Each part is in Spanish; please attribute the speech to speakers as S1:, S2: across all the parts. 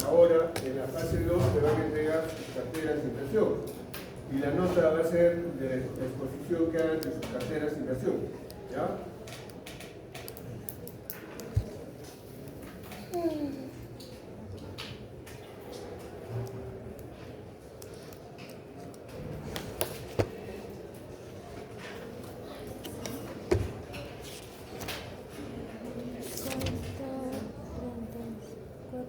S1: ahora en la fase 2 te van a entregar sus carteras de inversión y la nota va a ser de la exposición que hagan de sus carteras de inversión, ¿ya?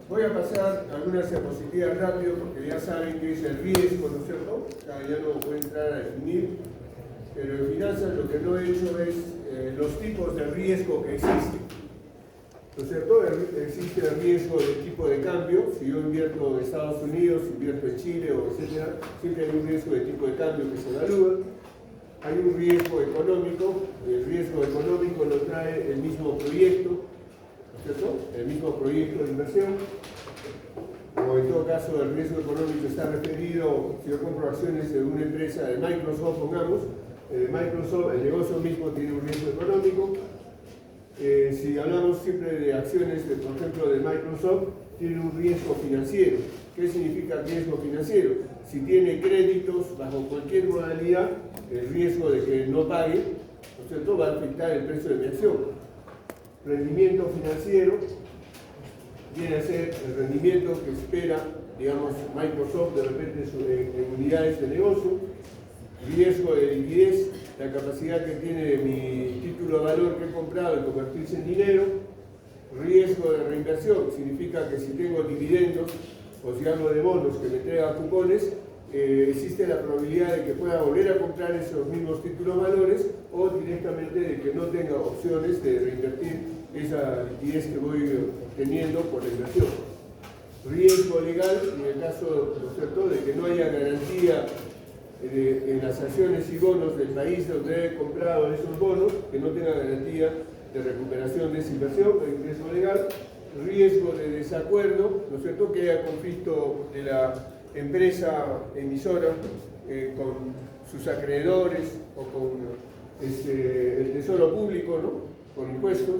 S1: Voy a pasar algunas diapositivas rápido porque ya saben que es el riesgo, ¿no es cierto? Ya no voy a entrar a definir, pero en finanzas lo que no he hecho es los tipos de riesgo que existen, ¿no es cierto? Existe el riesgo del tipo de cambio. Si yo invierto en Estados Unidos, invierto en Chile o etcétera, siempre hay un riesgo de tipo de cambio que se evalúa. Hay un riesgo económico. El riesgo económico lo trae el mismo proyecto, ¿no es cierto? El mismo proyecto de inversión. O en todo caso el riesgo económico está referido, si yo compro acciones de una empresa de Microsoft, pongamos, Microsoft, el negocio mismo tiene un riesgo económico. Si hablamos siempre de acciones, por ejemplo, de Microsoft, tiene un riesgo financiero. ¿Qué significa riesgo financiero? Si tiene créditos bajo cualquier modalidad, el riesgo de que no pague, ¿no es cierto?, va a afectar el precio de mi acción. Rendimiento financiero viene a ser el rendimiento que espera, digamos, Microsoft de repente en unidades de negocio. Riesgo de liquidez, la capacidad que tiene mi título de valor que he comprado de convertirse en dinero. Riesgo de reinversión, significa que si tengo dividendos o si hablo de bonos que me entregan cupones, existe la probabilidad de que pueda volver a comprar esos mismos títulos valores o directamente de que no tenga opciones de reinvertir esa liquidez que voy teniendo por la inversión. Riesgo legal, en el caso, ¿no es cierto?, de que no haya garantía en las acciones y bonos del país donde he comprado esos bonos, que no tenga garantía de recuperación de esa inversión, hay un riesgo legal. Riesgo de desacuerdo, ¿no es cierto?, que haya conflicto de la empresa emisora con sus acreedores o con el tesoro público, ¿no?, con impuestos.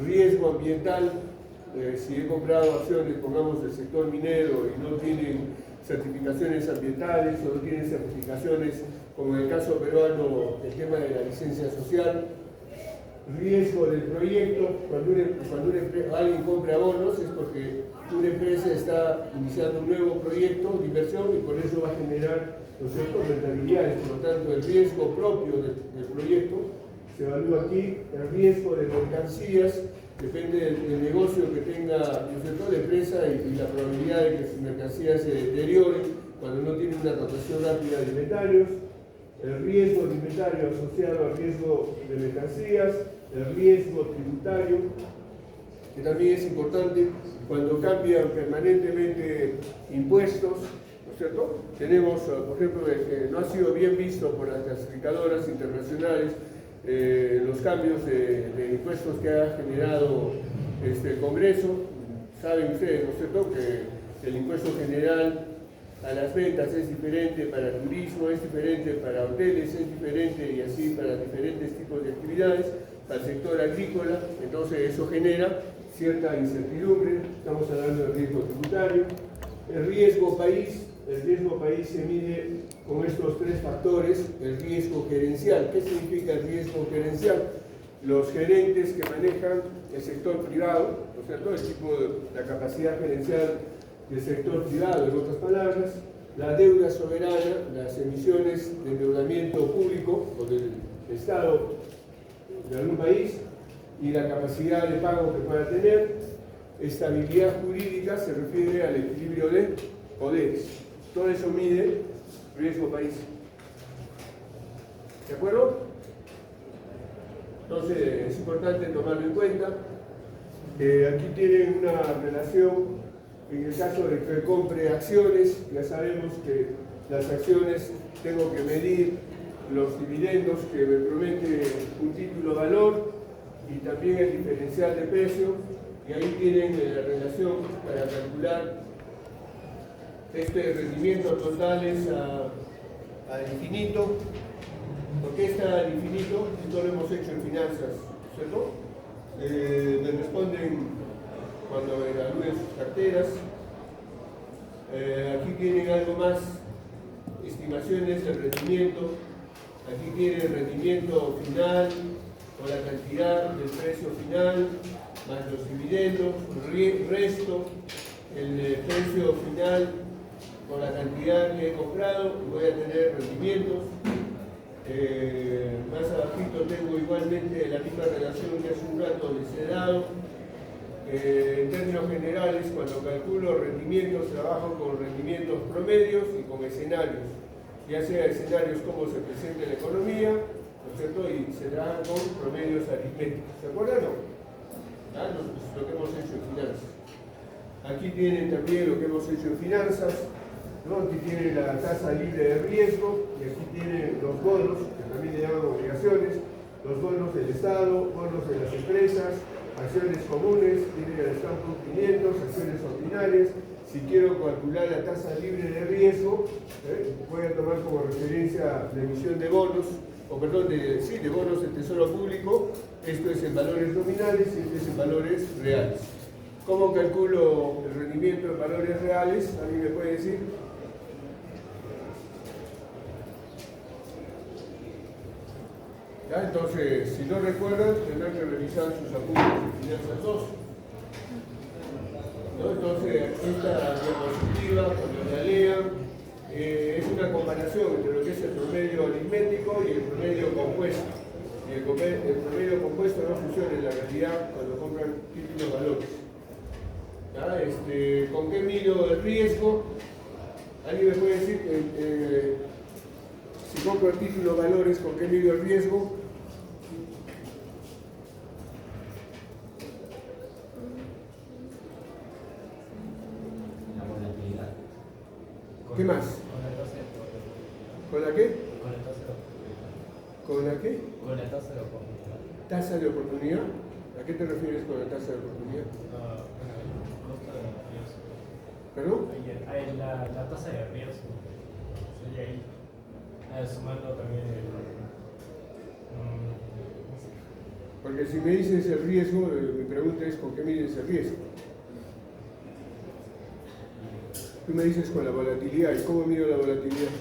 S1: Riesgo ambiental, si he comprado acciones, pongamos, del sector minero y no tienen certificaciones ambientales o no tienen certificaciones, como en el caso peruano, el tema de la licencia social. Riesgo del proyecto, cuando alguien compra bonos es porque una empresa está iniciando un nuevo proyecto de inversión y por eso va a generar, ¿no es cierto?, rentabilidades. Por lo tanto, el riesgo propio del proyecto se evalúa aquí. El riesgo de mercancías depende del negocio que tenga, ¿no es cierto?, la empresa y la probabilidad de que sus mercancías se deterioren cuando no tiene una rotación rápida de inventarios. El riesgo de inventario asociado al riesgo de mercancías. El riesgo tributario, que también es importante cuando cambian permanentemente impuestos, ¿no es cierto? Tenemos, por ejemplo, que no ha sido bien visto por las clasificadoras internacionales los cambios de impuestos que ha generado el Congreso. Saben ustedes, ¿no es cierto?, que el impuesto general a las ventas es diferente para turismo, es diferente para hoteles, es diferente y así para diferentes tipos de actividades, para el sector agrícola. Entonces eso genera cierta incertidumbre. Estamos hablando del riesgo tributario. El riesgo país se mide con estos tres factores. El riesgo gerencial. ¿Qué significa el riesgo gerencial? Los gerentes que manejan el sector privado, ¿no es cierto?, el tipo de la capacidad gerencial del sector privado, en otras palabras. La deuda soberana, las emisiones de endeudamiento público o del Estado de algún país y la capacidad de pago que pueda tener. Estabilidad jurídica se refiere al equilibrio de poderes. Todo eso mide riesgo país. ¿De acuerdo? Entonces es importante tomarlo en cuenta. Aquí tienen una relación. En el caso de que compre acciones, ya sabemos que las acciones tengo que medir los dividendos que me promete un título valor y también el diferencial de precio, y ahí tienen la relación para calcular este rendimiento total es a infinito. ¿Por qué está al infinito? Esto lo hemos hecho en finanzas, ¿cierto? Me responden cuando evalúen sus carteras. Aquí tienen algo más, estimaciones del rendimiento. Aquí tienen el rendimiento final o la cantidad del precio final, más los dividendos, el resto, el precio final por la cantidad que he comprado, y voy a tener rendimientos. Más abajito tengo igualmente la misma relación que hace un rato les he dado. En términos generales, cuando calculo rendimientos, trabajo con rendimientos promedios y con escenarios, ya sea escenarios como se presenta en la economía, ¿no es cierto? Y se trabajan con promedios aritméticos. ¿Se acuerdan o no? Lo que hemos hecho en finanzas. Aquí tienen también lo que hemos hecho en finanzas, ¿no? Aquí tienen la tasa libre de riesgo y aquí tienen los bonos, que también le llaman obligaciones, los bonos del Estado, bonos de las empresas, acciones comunes, tienen el Standard 500, acciones ordinarias. Si quiero calcular la tasa libre de riesgo, voy a tomar como referencia la emisión de bonos, de bonos del Tesoro Público. Esto es en valores nominales y esto es en valores reales. ¿Cómo calculo el rendimiento en valores reales? ¿Alguien me puede decir? ¿Ya? Entonces, si no recuerdan, tendrán que revisar sus apuntes de Finanzas 2. ¿No? Entonces, esta diapositiva, cuando la lean, es una comparación entre lo que es el promedio aritmético y el promedio compuesto. Y el promedio compuesto no funciona en la realidad cuando compran títulos valores. ¿Ya? ¿Con qué mido el riesgo? ¿Alguien me puede decir si compro el título valores, con qué mido el riesgo?
S2: La volatilidad.
S1: ¿Qué más? ¿Con la qué?
S2: Con la tasa de oportunidad.
S1: ¿Con la qué?
S2: Con la tasa de oportunidad.
S1: ¿Tasa de oportunidad? ¿A qué te refieres con la tasa de oportunidad?
S2: El costo de riesgo.
S1: ¿Perdón?
S2: La tasa de riesgo. Sería ahí. Sumando también el.
S1: Porque si me dices el riesgo, mi pregunta es ¿con qué mides el riesgo? Tú me dices con la volatilidad. ¿Y cómo mido la volatilidad?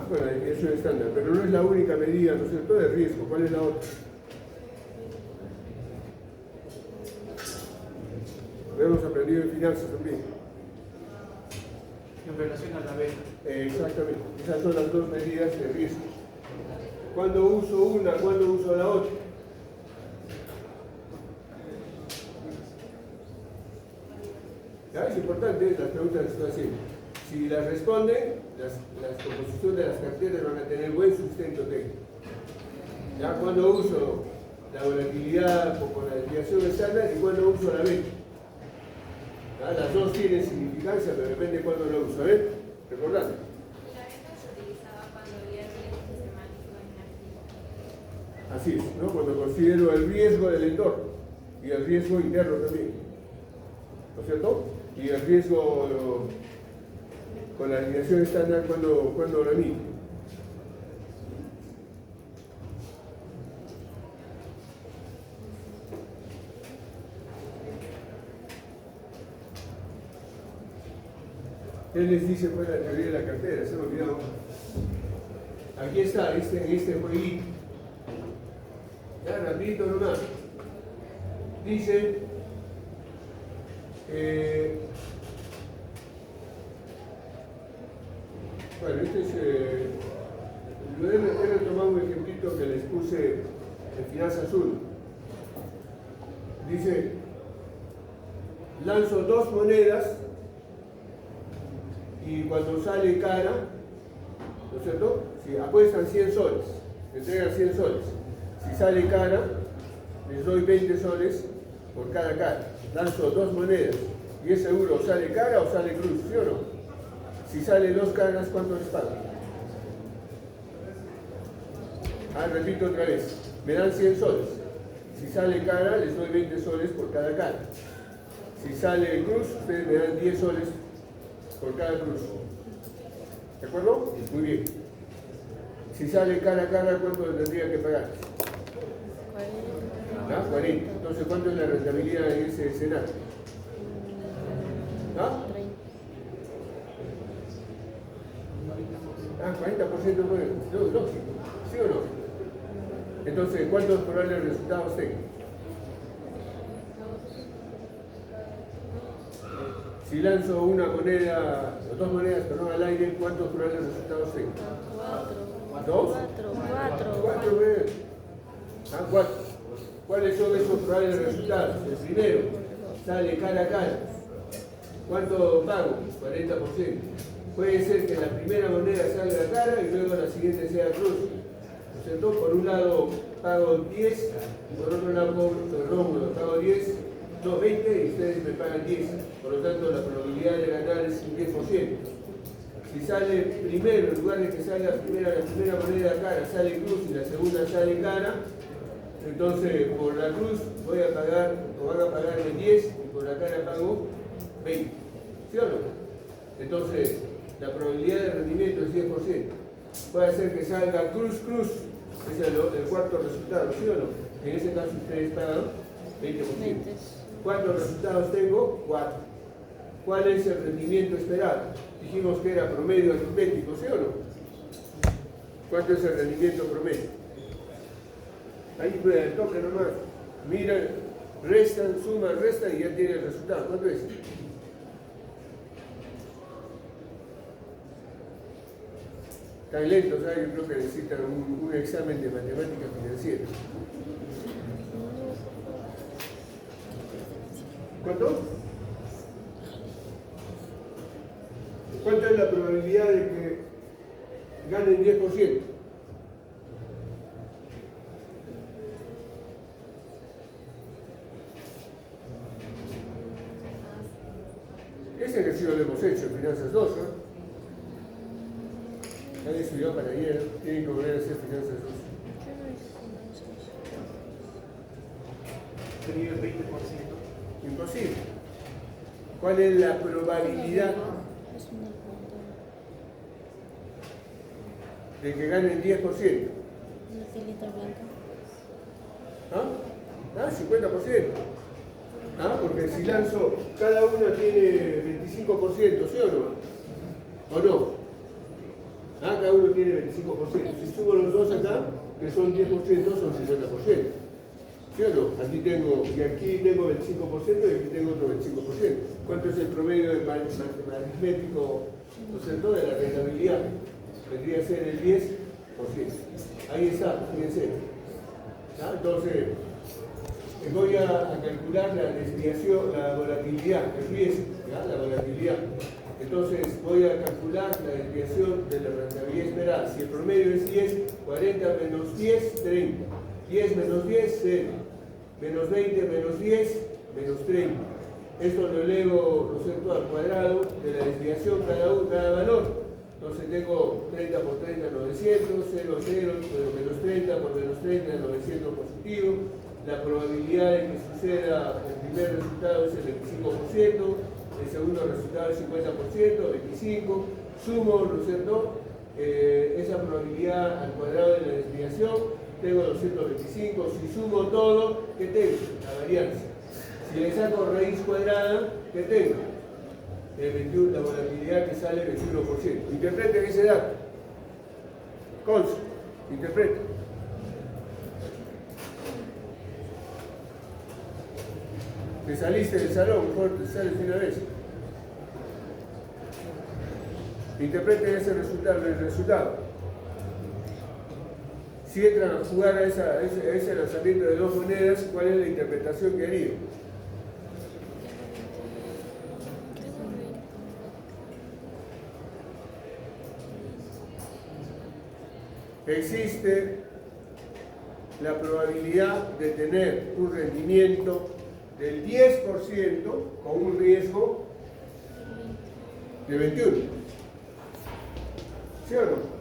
S1: Bueno, eso es estándar, pero no es la única medida, ¿no es cierto?, de riesgo. ¿Cuál es la otra? Lo hemos aprendido en finanzas también.
S3: En relación a la venta.
S1: Exactamente. Esas son las dos medidas de riesgo. ¿Cuándo uso una? ¿Cuándo uso la otra? ¿Ya? Es importante las preguntas que estoy haciendo. Si las responden, las composiciones de las carteras van a tener buen sustento técnico. ¿Ya? ¿Cuándo uso la volatilidad con la desviación estándar y cuándo uso la venta? ¿Ya? Las dos tienen significancia, pero depende de cuándo la uso. A ver, recordad. Así es, ¿no? Cuando considero el riesgo del entorno y el riesgo interno también, ¿no es cierto? Y el riesgo con la alineación estándar, cuando la mido. ¿Qué les dice pues la teoría de la cartera? Se me olvidó. Aquí está, en este jueguito. Ya, rapidito nomás. Dice bueno, he retomado un ejemplito que les puse en Finanzas 1. Dice, lanzo dos monedas y cuando sale cara, ¿no es cierto? Si apuestan 100 soles, me entregan 100 soles. Si sale cara, les doy 20 soles por cada cara. Lanzo dos monedas y es seguro, ¿sale cara o sale cruz? ¿Sí o no? Si sale dos caras, ¿cuánto les pago? Repito otra vez. Me dan 100 soles. Si sale cara, les doy 20 soles por cada cara. Si sale cruz, ustedes me dan 10 soles por cada cruz. ¿De acuerdo? Muy bien. Si sale cara a cara, ¿cuánto le tendría que pagar? ¿Ah? 40. Entonces, ¿cuánto es la rentabilidad en ese escenario? ¿Ah? 40% no, lógico. ¿Sí o no? Entonces, ¿cuántos probables resultados tengo? Si lanzo una moneda, o dos monedas, perdón, al aire, ¿cuántos probables resultados tengo?
S4: 4.
S1: ¿Dos?
S4: 4.
S1: 4 monedas. Ah, 4. ¿Cuáles son esos probables resultados? El primero, sale cara a cara. ¿Cuánto pago? 40%. Puede ser que la primera moneda salga cara y luego la siguiente sea cruz. ¿No es cierto? Por un lado pago 10 y por otro lado pago 10, no 20 y ustedes me pagan 10. Por lo tanto, la probabilidad de ganar es un 10%. Si sale primero, en lugar de que salga la primera moneda cara, sale cruz y la segunda sale cara, entonces por la cruz voy a pagar, o van a pagar el 10 y por la cara pago 20. ¿Sí o no? Entonces, la probabilidad de rendimiento es 10%. Puede ser que salga cruz, ese es el cuarto resultado, ¿sí o no? En ese caso ustedes pagan 20%. ¿Cuántos resultados tengo? 4. ¿Cuál es el rendimiento esperado? Dijimos que era promedio aritmético, ¿sí o no? ¿Cuánto es el rendimiento promedio? Ahí toca nomás. Miran, restan, suman, restan y ya tiene el resultado. ¿Cuánto es? Tan lentos, yo creo que necesitan un examen de matemática financiera. ¿Cuánto? ¿Cuánto es la probabilidad de que ganen 10%? Ese ejercicio lo hemos hecho en Finanzas 2, ¿no? Nadie estudió para ayer, tienen que volver a hacer Finanzas 2.
S3: Sería el 20%.
S1: Imposible. ¿Cuál es la probabilidad de que ganen 10%? ¿Ah? 50%. ¿Ah? Porque si lanzo, cada uno tiene 25%, ¿sí o no? ¿O no? ¿Ah? Cada uno tiene 25%. Si sumo los dos acá, que son 10%, son 50%. ¿Sí o no? Aquí tengo, y aquí tengo 25% y aquí tengo otro 25%. ¿Cuánto es el promedio de aritmético, ¿no es cierto?, de la rentabilidad? Vendría a ser el 10%. Ahí está, fíjense. ¿Ah? Entonces, voy a calcular la desviación, la volatilidad, el riesgo, ¿ya? La volatilidad. Entonces, voy a calcular la desviación de la rentabilidad esperada. Si el promedio es 10, 40 menos 10, 30. 10 menos 10, 0. Menos 20 menos 10, menos 30. Esto lo elevo, ¿no es cierto?, al cuadrado de la desviación cada valor. Entonces tengo 30 por 30, 900, 0, 0, menos 30 por menos 30, 900 positivo. La probabilidad de que suceda el primer resultado es el 25%, el segundo resultado es 50%, 25%. Sumo, ¿no es cierto?, esa probabilidad al cuadrado de la desviación. Tengo 225, si sumo todo, ¿qué tengo? La varianza. Si le saco raíz cuadrada, ¿qué tengo? El 21, la volatilidad que sale 21%. Interpreten ese dato. Conste, interpreten. Te saliste del salón, mejor te sales de una vez. Interpreten ese resultado, el resultado. Si entran a jugar a ese lanzamiento de dos monedas, ¿cuál es la interpretación que haría? Existe la probabilidad de tener un rendimiento del 10% con un riesgo de 21. ¿Sí o no?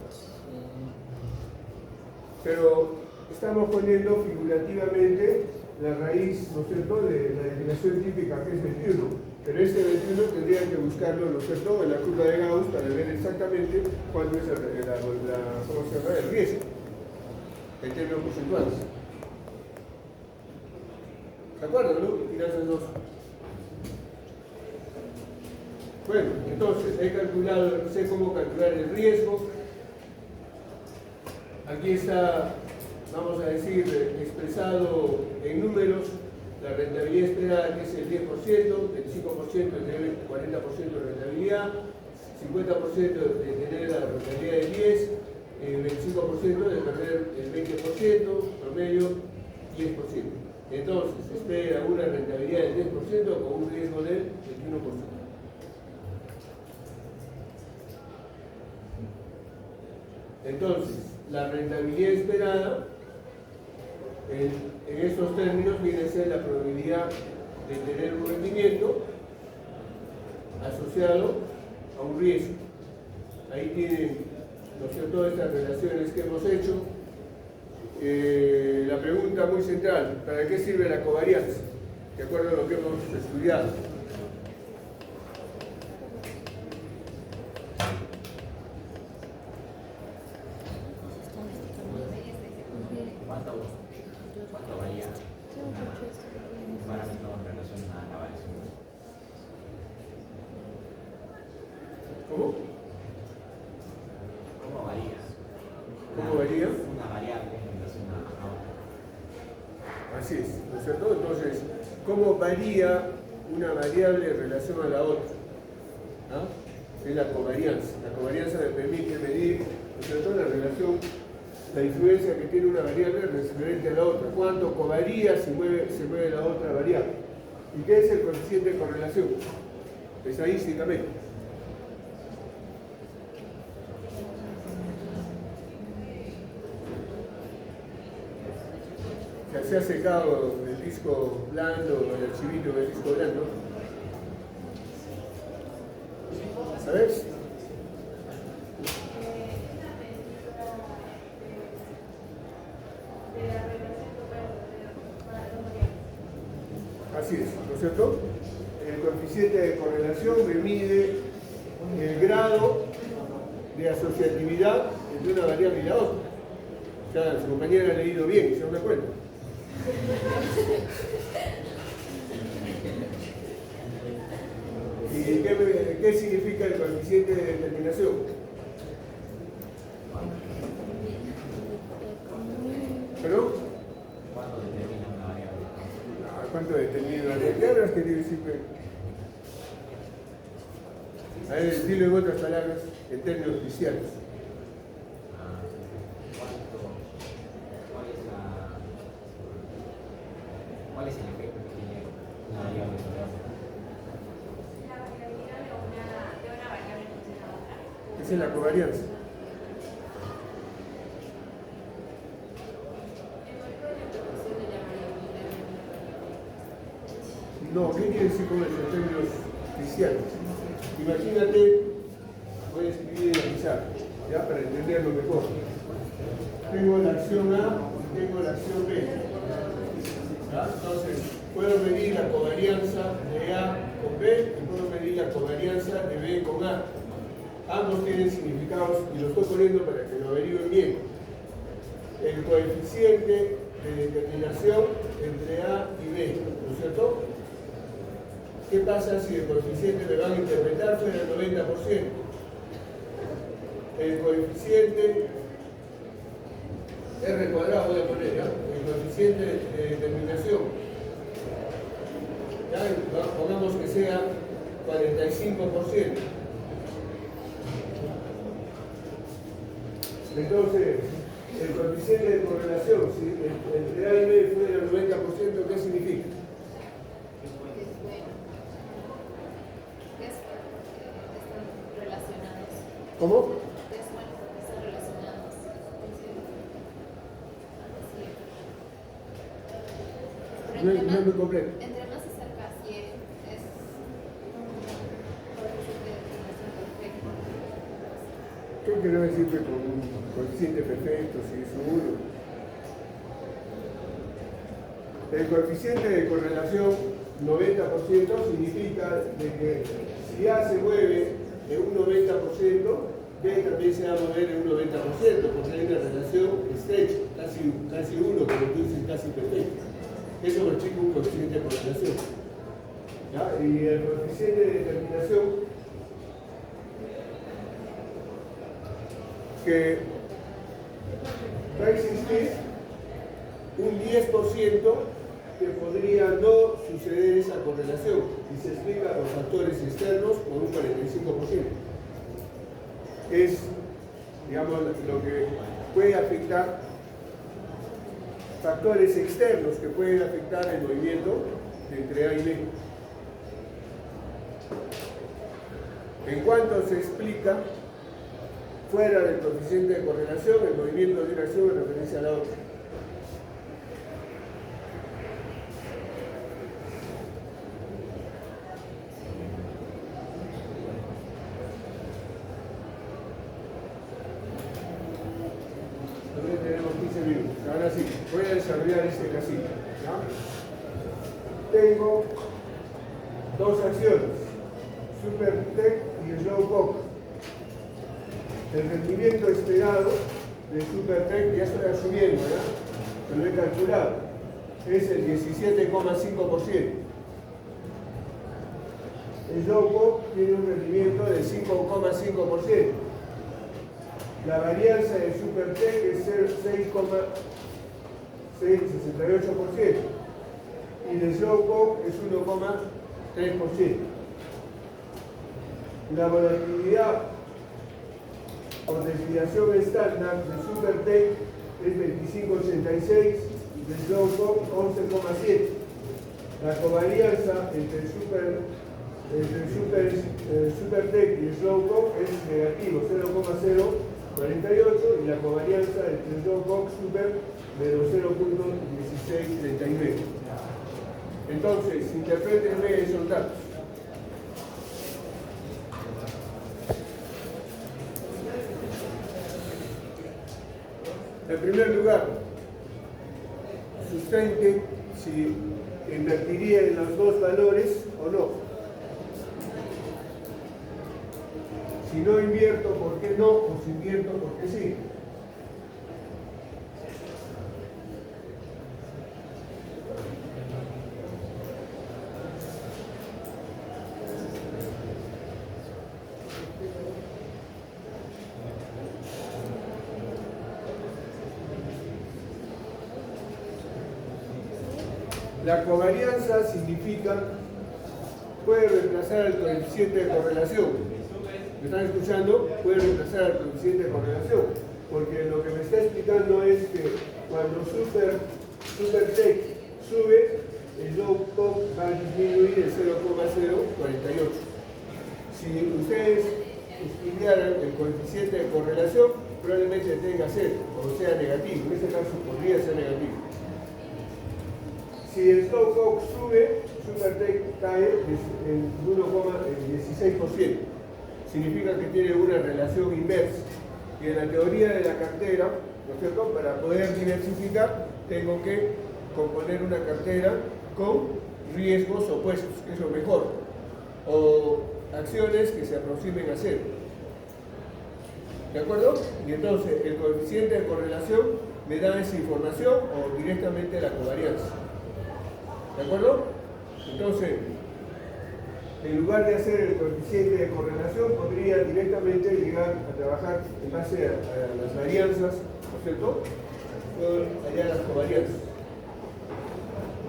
S1: Pero estamos poniendo figurativamente la raíz, ¿no es cierto?, de la definición típica que es 21. Pero ese 21 tendrían que buscarlo, ¿no es cierto?, en la curva de Gauss para ver exactamente cuánto es el riesgo en términos porcentuales. ¿Se acuerdan, no? Finanzas 2. Bueno, entonces he calculado, sé cómo calcular el riesgo. Aquí está, vamos a decir, expresado en números, la rentabilidad esperada, que es el 10%, 25% de tener el 40% de rentabilidad, 50% de tener la rentabilidad de 10, 25% de perder el 20%, promedio 10%. Entonces, se espera una rentabilidad del 10% con un riesgo del 21%. Entonces, la rentabilidad esperada en estos términos viene a ser la probabilidad de tener un rendimiento asociado a un riesgo. Ahí tienen, ¿no es cierto?, estas relaciones que hemos hecho. La pregunta muy central, ¿para qué sirve la covarianza? De acuerdo a lo que hemos estudiado.
S5: ¿Cuánto varía un parámetro en relación a la variación?
S1: ¿Cómo?
S5: ¿Cómo varía?
S1: ¿Cómo varía?
S5: Una variable en relación a otra.
S1: Así es, ¿no es cierto? Entonces, ¿cómo varía una variable en relación a la otra? ¿Ah? Es la covarianza. La covarianza me permite medir, ¿no es cierto?, la relación, la influencia que tiene una variable referente a la otra. ¿Cuánto covaría si se mueve la otra variable? ¿Y qué es el coeficiente de correlación? Estadísticamente. Se ha secado el disco blando, el archivito del disco blando. ¿Sabes? Así es, ¿no es cierto? El coeficiente de correlación me mide el grado de asociatividad entre una variable y la otra. Ya su compañera ha leído bien, ¿se dan cuenta? ¿Y qué significa el coeficiente de determinación? ¿Perdón?
S5: ¿Cuánto determina una variable?
S1: ¿Cuánto determina una variable? ¿Qué hablas que tiene siempre? A ver, dilo en otras palabras, en términos oficiales.
S5: ¿Cuál es el efecto que tiene una variable sobre otra?
S6: La variabilidad de una variable en función a otra.
S1: Esa es la covarianza. No, ¿qué quiere decir con eso en términos oficiales? Imagínate, voy a escribir en la pizarra, ya para entenderlo mejor. Tengo la acción A y tengo la acción B. ¿Ya? Entonces, puedo medir la covarianza de A con B y puedo medir la covarianza de B con A. Ambos tienen significados y lo estoy poniendo para que lo averigüen bien. El coeficiente de determinación entre A y B, ¿no es cierto? ¿Qué pasa si el coeficiente me van a interpretar fuera el 90%? El coeficiente R cuadrado voy a poner, ¿ya? El coeficiente de determinación. ¿Ya? Pongamos que sea 45%. Entonces, el coeficiente de correlación, si entre A y B fuera el 90%, ¿qué significa? ¿Cómo?
S6: Están relacionados.
S1: No es muy completo.
S6: Entre más se acerca a 100 es un coeficiente de determinación perfecto.
S1: ¿Qué quiero decir que con un coeficiente perfecto, si es 1? El coeficiente de correlación 90% significa de que si A se mueve de un 90%, B también se va a mover en un 90%, porque hay una relación estrecha, casi 1, como tú dices, casi perfecta. Eso lo explica un coeficiente de correlación. ¿Ya? Y el coeficiente de determinación que va a existir un 10% que podría no suceder esa correlación y se explica los factores externos por un 45%. Es, digamos, lo que puede afectar, factores externos que pueden afectar el movimiento entre A y B. En cuanto se explica fuera del coeficiente de correlación el movimiento de una acción en referencia a la otra. Todavía tenemos 15 minutos. Ahora sí, voy a desarrollar este casito. ¿Ya? Tengo dos acciones, SuperTech y Slowpoke. El rendimiento esperado de SuperTech, ya estoy asumiendo, ¿ya? Se lo he calculado, es el 17,5%. El Slowpoke tiene un rendimiento del 5,5%. La varianza de SuperTech es 6,68% y de Slowpoke es 1,3%. La volatilidad por desviación estándar de SuperTech es 25,86 y de Slowpoke 11,7. La covarianza entre SuperTech y Slowpoke es negativo 0,048 y la covarianza entre Slowpoke Super de 0,1639. Entonces, interprétenme esos datos. En primer lugar, sustenten si invertiría en los dos valores o no. Si no invierto, ¿por qué no? O si invierto, ¿por qué sí? La covarianza significa, puede reemplazar el coeficiente de correlación. ¿Me están escuchando? Puede reemplazar el coeficiente de correlación. Porque lo que me está explicando es que cuando SuperTech sube, el Slowpoke va a disminuir el 0,048. Si ustedes estudiaran el coeficiente de correlación, probablemente tenga 0 o sea negativo. En este caso podría ser negativo. Si el Slowpoke sube, SuperTech cae en 1,16%. Significa que tiene una relación inversa. Y en la teoría de la cartera, ¿no es cierto? Para poder diversificar, tengo que componer una cartera con riesgos opuestos, que es lo mejor. O acciones que se aproximen a 0. ¿De acuerdo? Y entonces el coeficiente de correlación me da esa información o directamente la covarianza. ¿De acuerdo? Entonces, en lugar de hacer el coeficiente de correlación, podría directamente llegar a trabajar en base a las varianzas, ¿no es cierto? Puedo hallar las covarianzas.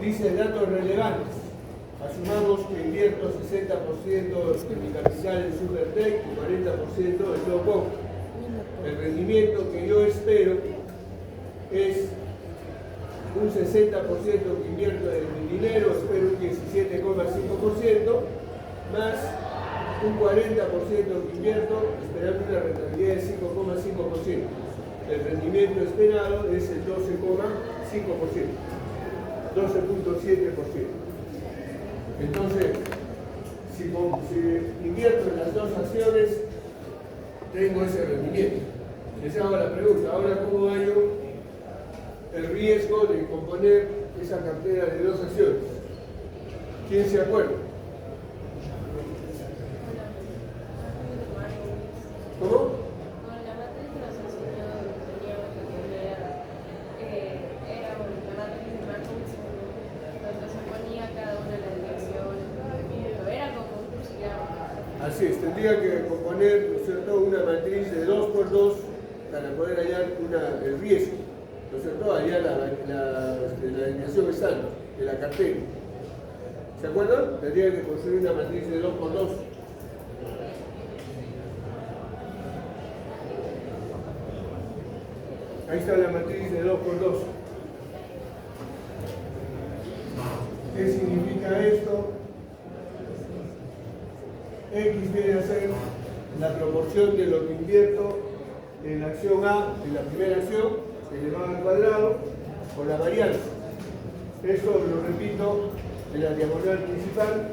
S1: Dice datos relevantes. Asumamos que invierto 60% de mi capital en SuperTech y 40% en Slowpoke. El rendimiento que yo espero es un 60% que invierto de mi dinero, espero un 17,5%, más un 40% que invierto, esperando una rentabilidad del 5,5%. El rendimiento esperado es el 12,5%, 12,7%. Entonces, si invierto en las dos acciones, tengo ese rendimiento. Les hago la pregunta, ahora ¿cómo hallo el riesgo de componer esa cartera de dos acciones? ¿Quién se acuerda? ¿Cómo?
S7: Con la matriz de los enseñó teníamos que poner, era la matriz de Markowitz,
S1: Así es, tendría que componer, ¿no es cierto?, una matriz de 2 por 2 para poder hallar el riesgo, ¿no es cierto?, hallar la desviación estándar de la cartera. ¿Se acuerdan? Tendría que construir una matriz de 2 por 2. Ahí está la matriz de 2 por 2. ¿Qué significa esto? X viene a ser la proporción de lo que invierto en la acción A, en la primera acción, elevado al cuadrado, por la varianza. Esto lo repito en la diagonal principal,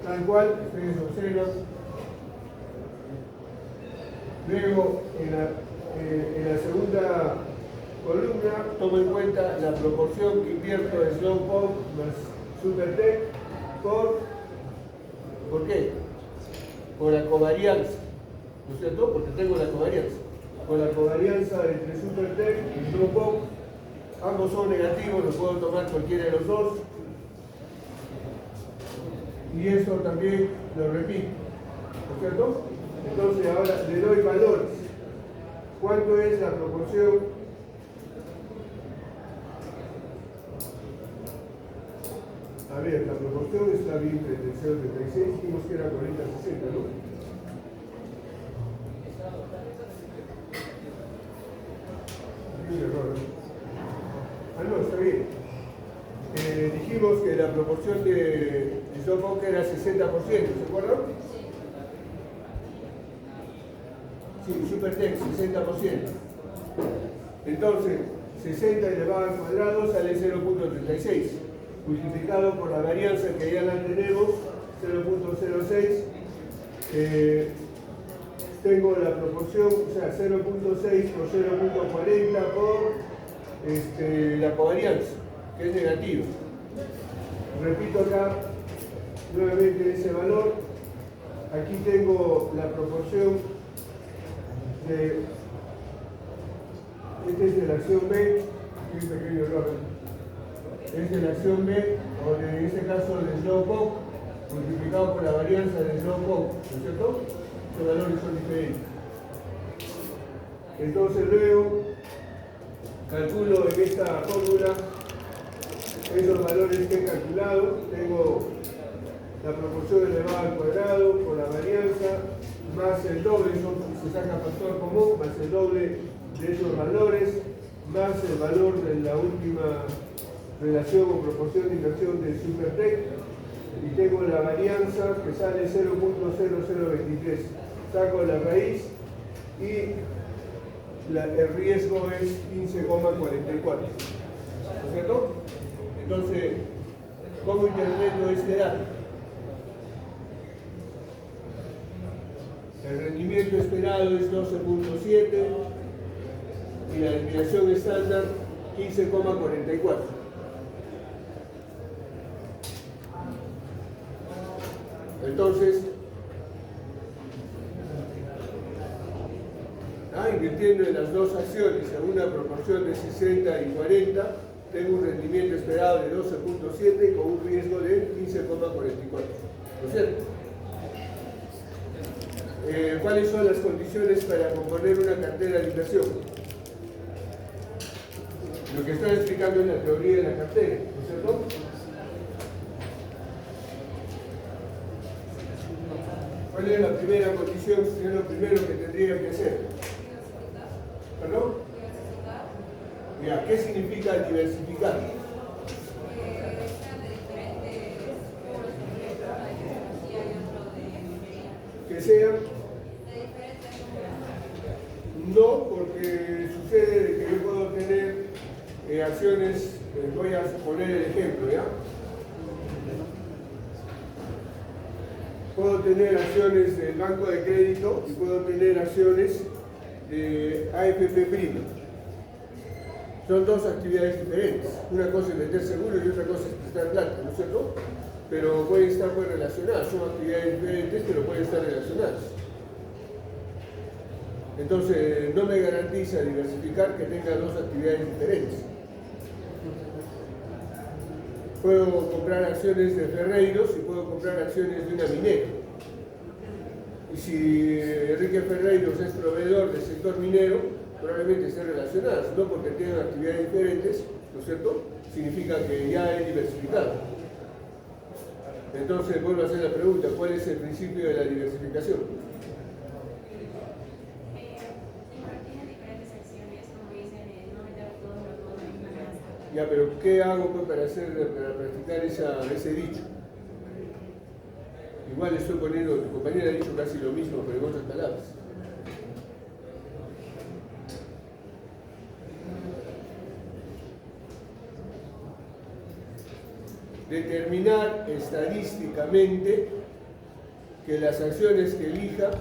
S1: tal cual, ustedes observan. Luego, en la segunda columna, tomo en cuenta la proporción que invierto de Slowpoke más SuperTech ¿por qué? Por la covarianza, ¿no es cierto? Porque tengo la covarianza. Por la covarianza entre SuperTech y Slowpoke, ambos son negativos, los puedo tomar cualquiera de los dos. Y esto también lo repito, ¿no es cierto? Entonces ahora le doy valores. ¿Cuánto es la proporción? A ver, la proporción está bien 36, dijimos que era 40-60, ¿no? Hay un error, ¿no? No, está bien. Dijimos que la proporción de Slowpoke era 60%, ¿se acuerdan? Sí, SuperTech, 60%. Entonces, 60 elevado al cuadrado sale 0.36. Multiplicado por la varianza que ya la tenemos, 0.06, tengo la proporción, o sea, 0.6 por 0.40 por la covarianza, que es negativa. Repito acá nuevamente ese valor. Aquí tengo la proporción este es de la acción B, un pequeño error. Es de la acción B, o en este caso de Slowpoke, multiplicado por la varianza de Slowpoke, ¿no es cierto? Estos valores son diferentes. Entonces luego calculo en esta fórmula esos valores que he calculado. Tengo la proporción elevada al cuadrado por la varianza, más el doble, se saca factor común, más el doble de esos valores, más el valor de la última relación o proporción de inversión de SuperTech, y tengo la varianza que sale 0.0023. Saco la raíz y el riesgo es 15,44. ¿No es cierto? Entonces, ¿cómo interpreto este dato? El rendimiento esperado es 12.7 y la desviación estándar 15,44. Entonces, invirtiendo en las dos acciones en una proporción de 60 y 40, tengo un rendimiento esperado de 12.7 con un riesgo de 15,44. ¿No es cierto? ¿Cuáles son las condiciones para componer una cartera de inversión? Lo que estoy explicando en la teoría de la cartera, ¿no es cierto? ¿Cuál es la primera condición? ¿Qué es lo primero que tendría que hacer? ¿Perdón? Ya, ¿qué significa diversificar? Que sean. No, porque sucede de que yo puedo tener acciones, voy a poner el ejemplo, ¿ya? Puedo tener acciones del banco de crédito y puedo tener acciones de AFP'. Son dos actividades diferentes. Una cosa es vender seguro y otra cosa es prestar plata, ¿no es cierto? Pero pueden estar muy relacionadas, son actividades diferentes, pero pueden estar relacionadas. Entonces, no me garantiza diversificar que tenga dos actividades diferentes. Puedo comprar acciones de Ferreiros y puedo comprar acciones de una minera. Y si Enrique Ferreiros es proveedor del sector minero, probablemente estén relacionadas, no porque tengan actividades diferentes, ¿no es cierto? Significa que ya es diversificado. Entonces vuelvo a hacer la pregunta, ¿cuál es el principio de la diversificación?
S7: Tiene diferentes secciones, como dicen, no meter todos los huevos en la misma canasta.
S1: Ya, pero ¿qué hago pues, para practicar ese dicho? Igual estoy poniendo, tu compañera ha dicho casi lo mismo, pero en otras palabras. Determinar estadísticamente que las acciones que elija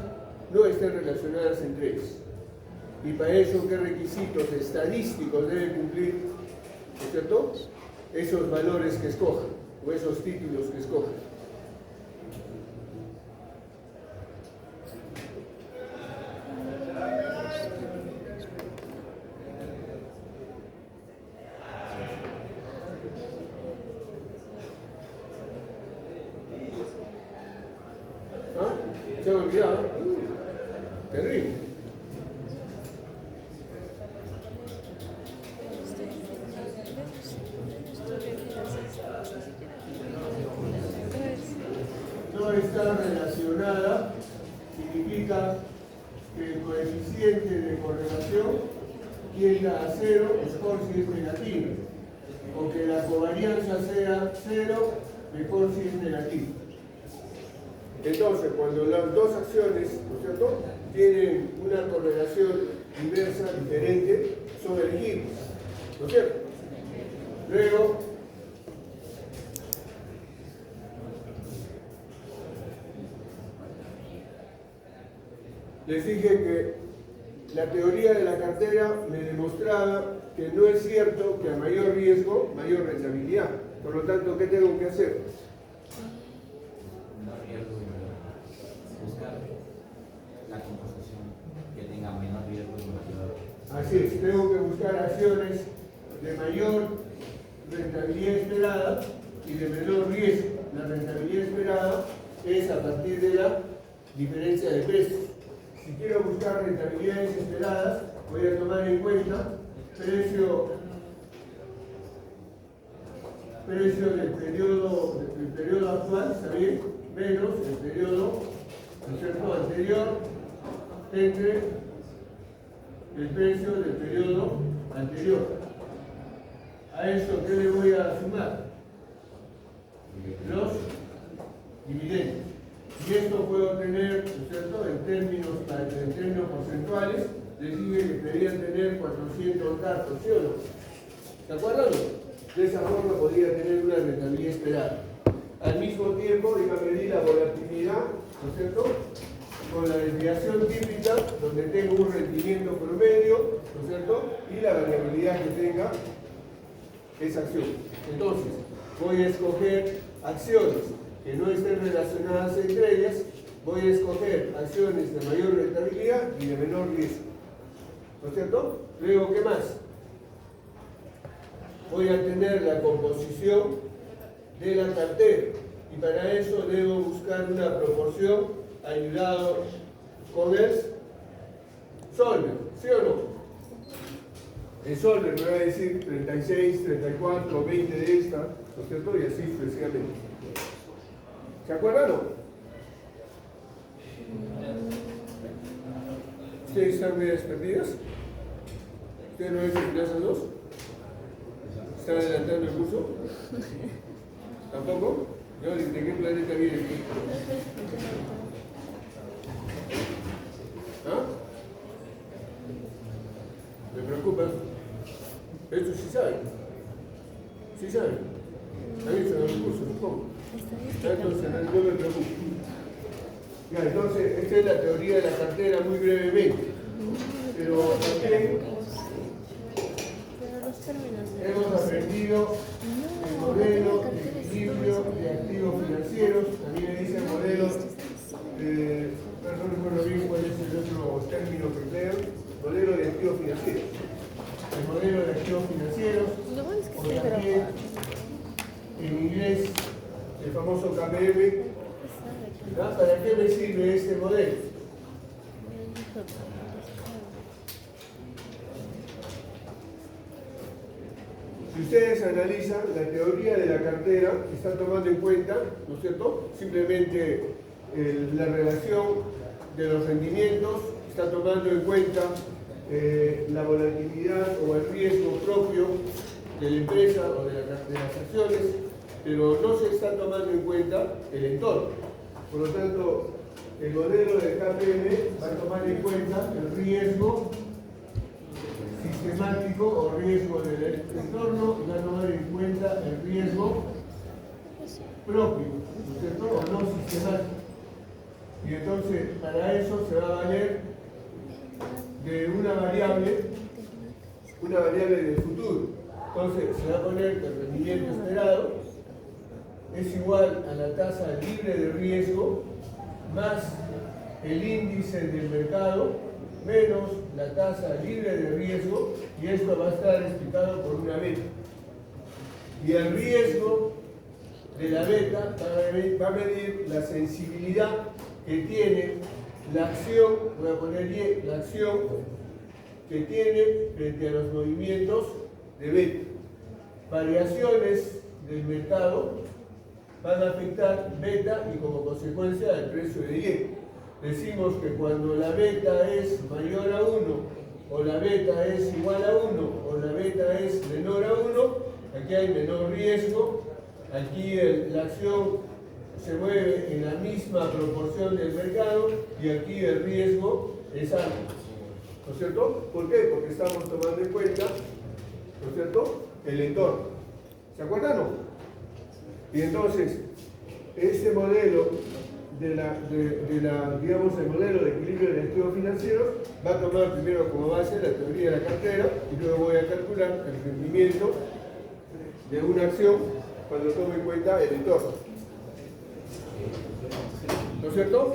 S1: no estén relacionadas entre ellas. Y para eso, ¿qué requisitos estadísticos deben cumplir? ¿No es cierto? Esos valores que escojan, o esos títulos que escojan. ¿Ah? ¿Se han olvidado? Terrible. No está relacionada significa que el coeficiente de correlación tienda a 0, mejor si es negativo, o que la covarianza sea 0, mejor si es negativo. Entonces, cuando las dos acciones, ¿no es cierto?, tienen una correlación inversa diferente, son elegibles, ¿no es cierto? Luego, les dije que la teoría de la cartera me demostraba que no es cierto que a mayor riesgo, mayor rentabilidad. Por lo tanto, ¿qué tengo que hacer?
S5: Menor riesgo y mayor. Buscar la composición que tenga menor riesgo y mayor.
S1: Así es, tengo que buscar acciones de mayor rentabilidad esperada y de menor riesgo. La rentabilidad esperada es a partir de la diferencia de precios. Si quiero buscar rentabilidades esperadas, voy a tomar en cuenta precio del periodo actual, ¿está bien? Menos el periodo, ¿no es cierto?, anterior, entre el precio del periodo anterior. A esto, ¿qué le voy a sumar? Los dividendos. Y esto puedo tener, ¿no es cierto?, en términos porcentuales, les dije que deberían tener 400 datos, ¿sí o no? ¿Se acuerdan? De esa forma podría tener una rentabilidad esperada. Al mismo tiempo, iba a medir la volatilidad, ¿no es cierto?, con la desviación típica, donde tengo un rendimiento promedio, ¿no es cierto?, y la variabilidad que tenga esa acción. Entonces, voy a escoger acciones que no estén relacionadas entre ellas, voy a escoger acciones de mayor rentabilidad y de menor riesgo. ¿No es cierto? Luego, ¿qué más? Voy a tener la composición de la cartera y para eso debo buscar una proporción ayudado con el Solver, ¿sí o no? El Solver me va a decir 36, 34, 20 de esta, ¿no es cierto? Y así sucesivamente. ¿Se acuerdan o no? ¿Ustedes están medias perdidas? ¿Ustedes no ven finanzas 2? ¿Están adelantando el curso? ¿Tampoco? Yo, ¿de qué planeta viene aquí? ¿Ah? ¿Me preocupa? Esto sí saben. Sí saben. ¿Han visto en el curso? Supongo. Entonces, no me preocupo. Ya, entonces, esta es la teoría de la cartera muy brevemente. Pero también hemos aprendido el modelo de equilibrio de activos financieros. También le dicen modelo, no recuerdo bien cuál es el otro término que creo, modelo de activos financieros. El modelo de activos financieros, o también en inglés el famoso KPM, ¿Ya? ¿Para qué me sirve este modelo? Si ustedes analizan la teoría de la cartera, están tomando en cuenta, ¿no es cierto?, simplemente la relación de los rendimientos, está tomando en cuenta la volatilidad o el riesgo propio de la empresa o de las acciones, pero no se está tomando en cuenta el entorno. Por lo tanto, el modelo de KPM va a tomar en cuenta el riesgo sistemático o riesgo del entorno y va a tomar en cuenta el riesgo propio, ¿no es cierto?, o no sistemático. Y entonces, para eso se va a valer de una variable del futuro. Entonces, se va a poner que el rendimiento esperado es igual a la tasa libre de riesgo más el índice del mercado menos la tasa libre de riesgo, y esto va a estar explicado por una beta. Y el riesgo de la beta va a medir la sensibilidad que tiene la acción, voy a poner Y, la acción que tiene frente a los movimientos de beta. Variaciones del mercado van a afectar beta y como consecuencia el precio de Y. Decimos que cuando la beta es mayor a 1, o la beta es igual a 1, o la beta es menor a 1, aquí hay menor riesgo, aquí la acción se mueve en la misma proporción del mercado y aquí el riesgo es alto. ¿No es cierto? ¿Por qué? Porque estamos tomando en cuenta, ¿no es cierto?, el entorno. ¿Se acuerdan o no? Y entonces, este modelo digamos, el modelo de equilibrio de activos financieros va a tomar primero como base la teoría de la cartera y luego voy a calcular el rendimiento de una acción cuando tomo en cuenta el entorno. ¿No es cierto?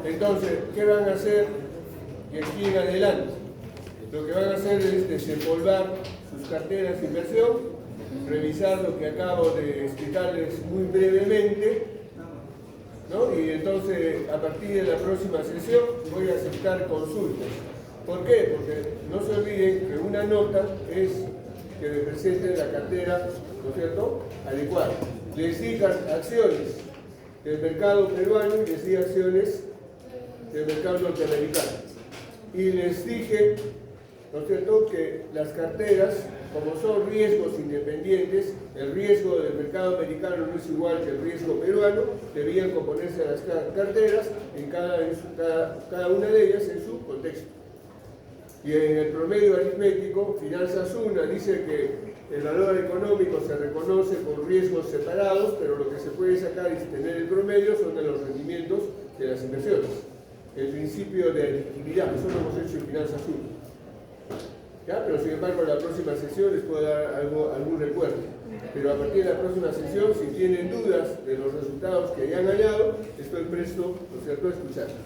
S1: Entonces, ¿qué van a hacer de aquí en adelante? Lo que van a hacer es desempolvar sus carteras de inversión, revisar lo que acabo de explicarles muy brevemente, ¿no? Y entonces, a partir de la próxima sesión, voy a aceptar consultas. ¿Por qué? Porque no se olviden que una nota es que represente la cartera, ¿no es cierto?, adecuada. Les digan acciones del mercado peruano y les di acciones del mercado norteamericano. Y les dije, ¿no es cierto?, que las carteras, como son riesgos independientes, el riesgo del mercado americano no es igual que el riesgo peruano, debían componerse las carteras en cada una de ellas en su contexto. Y en el promedio aritmético, Finanzas 1 dice que el valor económico se reconoce por riesgos separados, pero lo que se puede sacar y tener el promedio son de los rendimientos de las inversiones. El principio de adictividad, eso lo hemos hecho en Finanzas 1. ¿Ya? Pero sin embargo, en la próxima sesión les puedo dar algún recuerdo. Pero a partir de la próxima sesión, si tienen dudas de los resultados que hayan hallado, estoy presto, ¿no es cierto?, a escucharlos.